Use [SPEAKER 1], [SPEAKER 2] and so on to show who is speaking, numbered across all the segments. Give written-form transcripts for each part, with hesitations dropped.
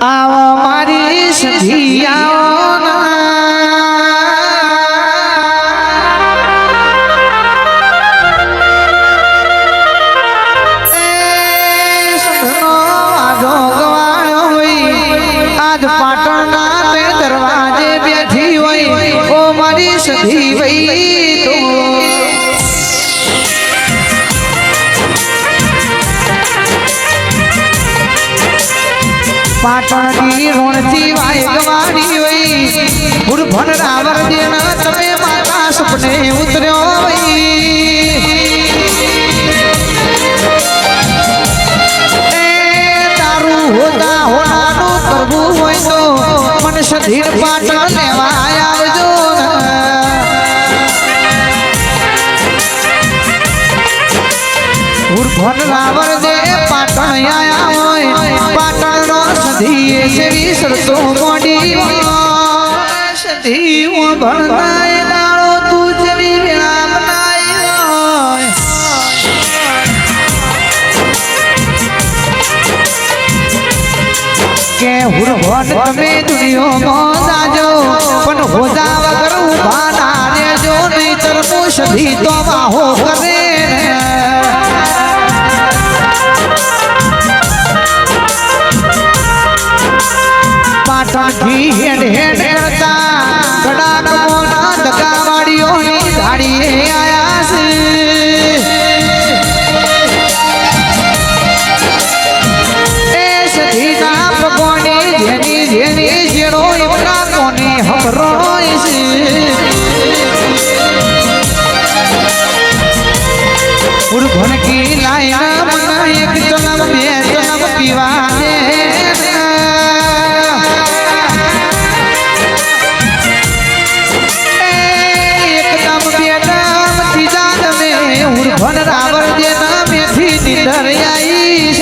[SPEAKER 1] आओ मारी सखी आओ ना आज पाटणना ते दरवाजे बैठी हुई ओ मारी सखी वही तो पाटण की रोणती वाई गवाड़ी हुई बुरभन रावर देना तमे माता सपने उतर्यो वही तारू होता होनानु करबू होय तो मन सधीर पाटण लेवा आवजो बुरभन रावर दे पाटण आया होय पाटण सधीए सेवी सरतो मोडी सधी वो भरनाए डालो तू जरी बिना बनाए के हुरभन तमे दुनियो में जाजो पण हो जा वगर उभा ना रेजो नहीं तरमो सधी तो बाहो करे पाटण की हेड हेड करता गड़ा कमोना दगावाड़ियों ही धाड़िए आया से ए सधीना पकोने जेनी जेनी जेड़ो इबरा कोने हमरो से उर्भन की लाया मना एक जन्म में जन्म पीवा भन रावर देना मेथी निधर आई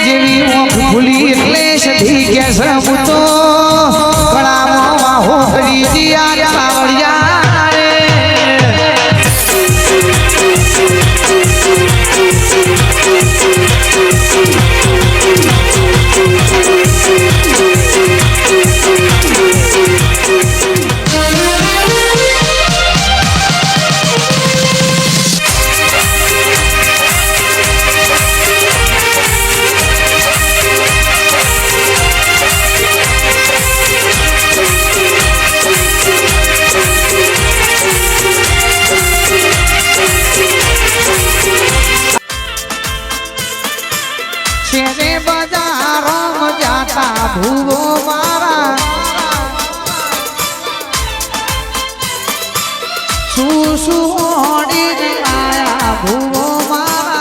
[SPEAKER 1] जेवी भूली એટલે સધી કે સબતો બડા મોવા હો કરી દિયા સાવળિયા રે शेरे बाजारों में जाता भूवो मारा सुसु होड़ी आया भूवो मारा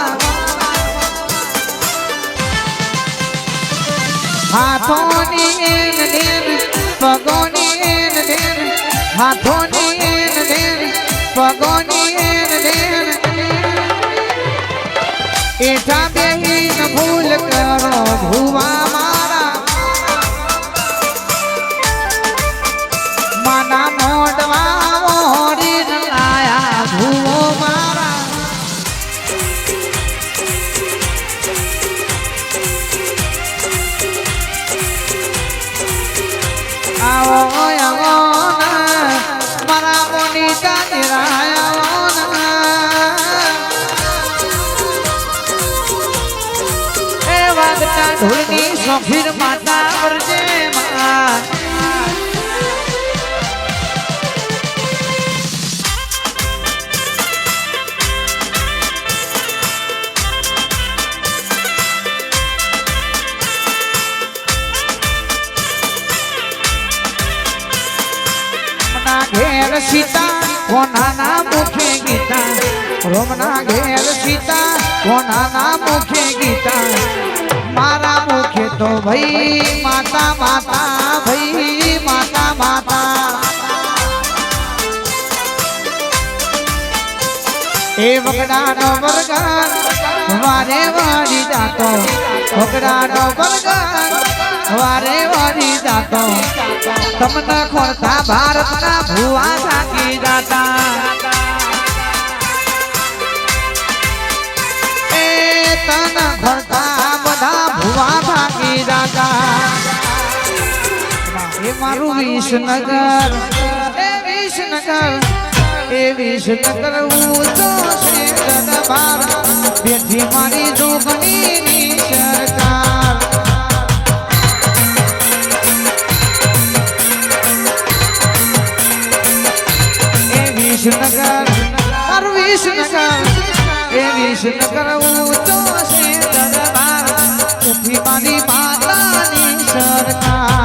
[SPEAKER 1] हाथों नी एन देन पगों नी एन देन हाथों नी एन देन पगों नी एन देन एठा बेही न भूल करो भुवा मारा माना मोडवा मोरी आया भूवो मारा आओ आओ ना मारा मोनिका निराया ढोलनी सफिर माता वरजे मां मना घेर सीता कोना ना मुखे गीता रोमना घेर सीता कोना ना मुखे गीता मारा मुखे तो भाई माता माता भाई माता माता ए वगड़ा नो बरगन वारे वारी जातो वगड़ा नो बरगन वारे वारी जातो तमना खोरता भारत ना भुआ थाकी जाता ए तना મારું વિસનગર એ વિસનગર એ વિસનગર ઊંચો છે દરબાર બેઠી મારી જોગણીની સરકાર એ વિસનગર મારું વિસનગર એ વિસનગર ઊંચો છે દરબાર બેઠી મારી માતાની સરકાર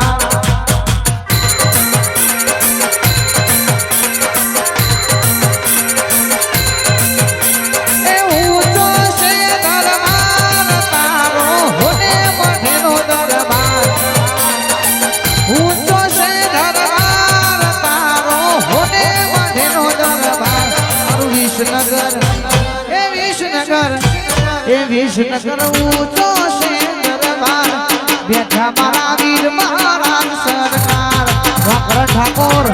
[SPEAKER 1] વિસનગર ઊંચો છે દરબાર બેઠા મારા વીર મહારાજ સરકાર વાકર ઠાકોર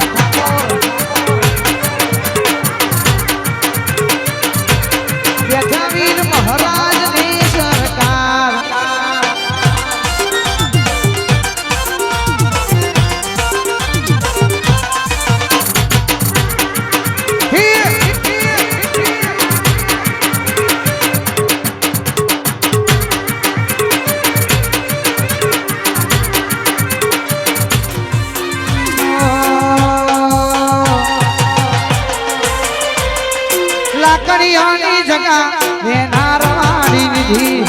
[SPEAKER 1] બેઠા વીર મહારાજની સરકાર લાકડીઓની જગા વેનાર મારી દીધી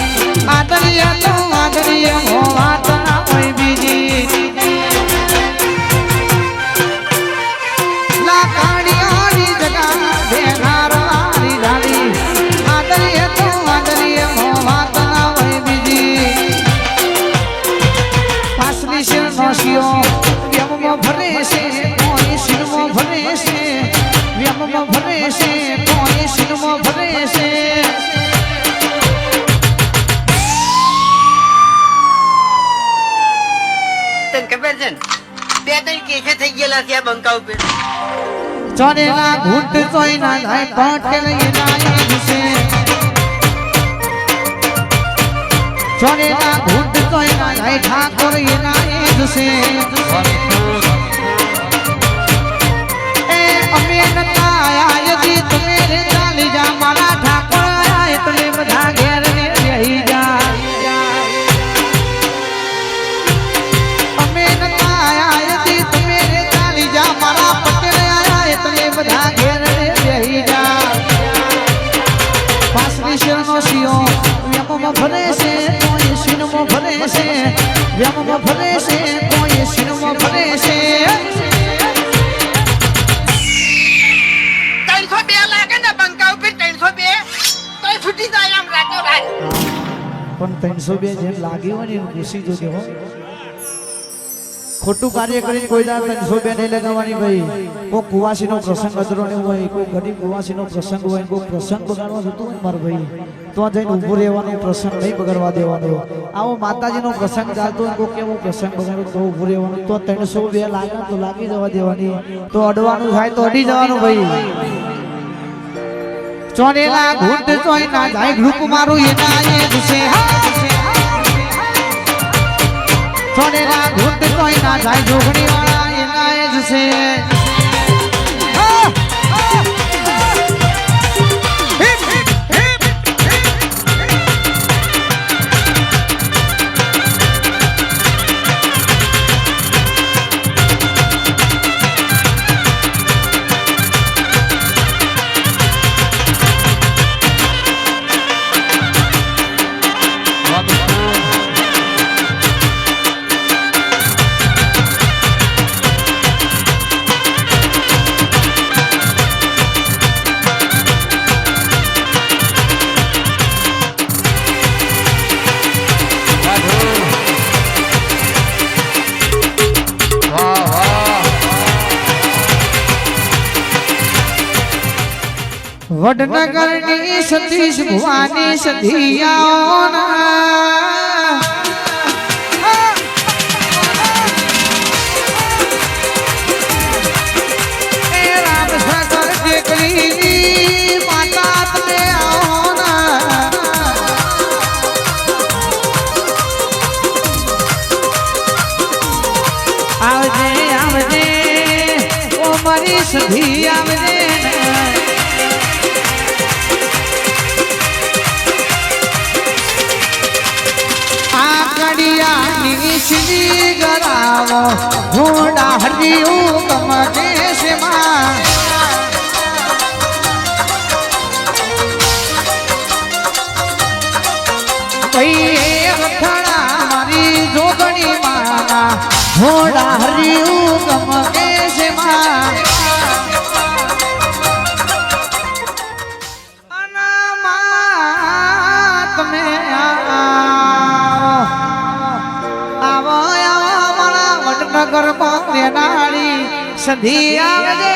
[SPEAKER 1] આદરિયા તો આદરિયા હો વાત ના કોઈ બીજી લાકડીઓની જગા વેનાર મારી દાદી આદરિયા તો આદરિયા હો વાત ના કોઈ બીજી પાસની શિર નોશિયો વ્યમમાં ભરે છે કોઈ શિરમાં ભરે છે વ્યમમાં ભરે છે કોઈ શિરમાં ભરે છે
[SPEAKER 2] તને ખબર છે ને બે ત્રણ કેસે થઈ ગયેલા છે આ બંકા ઉપર
[SPEAKER 1] ચોરેલા ઘૂંટ જોઈ ના જાય પટેલ એના છે ચોરેલા ઘૂંટ જોઈ ના જાય ઠાકોર એના છે એ અમે નતા આયા યદી તમે રે ચાલી જા મારા ઠાકોર આયા એટલે બધા ઘેર ને બેહી જા અમે નતા આયા યદી તમે રે ચાલી જા મારા પટેલ આયા એટલે બધા ઘેર ને બેહી જા પાસની શરનો સિયો વ્યમમાં ભરે છે કોઈ શિનમાં ભરે છે વ્યમમાં ભરે છે કોઈ શિનમાં ભરે છે
[SPEAKER 2] 302 લાગે ને બંકા ઉપર 302 તોય ફૂટી જાય આમ રાતો રાત
[SPEAKER 1] પણ 302 જેમ લાગ્યું હોય ને એનું ઘૂસી જોજો હો ખોટું કાર્ય કરીને કોઈ દાર 302 નહીં લગાવવાની ભાઈ કોઈ કુવાસીનો પ્રસંગ અધરો ને હોય કોઈ ગરીબ કુવાસીનો પ્રસંગ હોય કોઈ પ્રસંગ બગાડવા જતો હોય મારો ભાઈ તો જઈને ઊભું રહેવાનું પ્રસંગ નહીં બગાડવા દેવાનો આવો માતાજીનો પ્રસંગ ચાલતો હોય કોઈ કેવો પ્રસંગ બગાડો તો ઊભું રહેવાનું તો 302 લાગે તો લાગી જવા દેવાની તો અડવાનું થાય તો અડી જવાનું ભાઈ ચોરેલા ઘૂંટ જોઈ ના જાય ગ્રુપ મારું એના એ છે ચોરેલા ઘૂંટ જોઈ ના જાય જોગણી વાળા એના એ છે વડનગરની સતીશ ભુવાની સધિયાઓના એ રામ સાગર ટેકરીની માતા તમે આવોના આવજે દેવાની સધી આવજે આ કડિયાની સીધી ગરાવો ઘોડા હરિયું ગમતે છે માં મારી જોગણી માના ઘોડા હરિયું ગમકે છે માં તમે આવો મારા વડનગર માં દેનારી સધી આવજે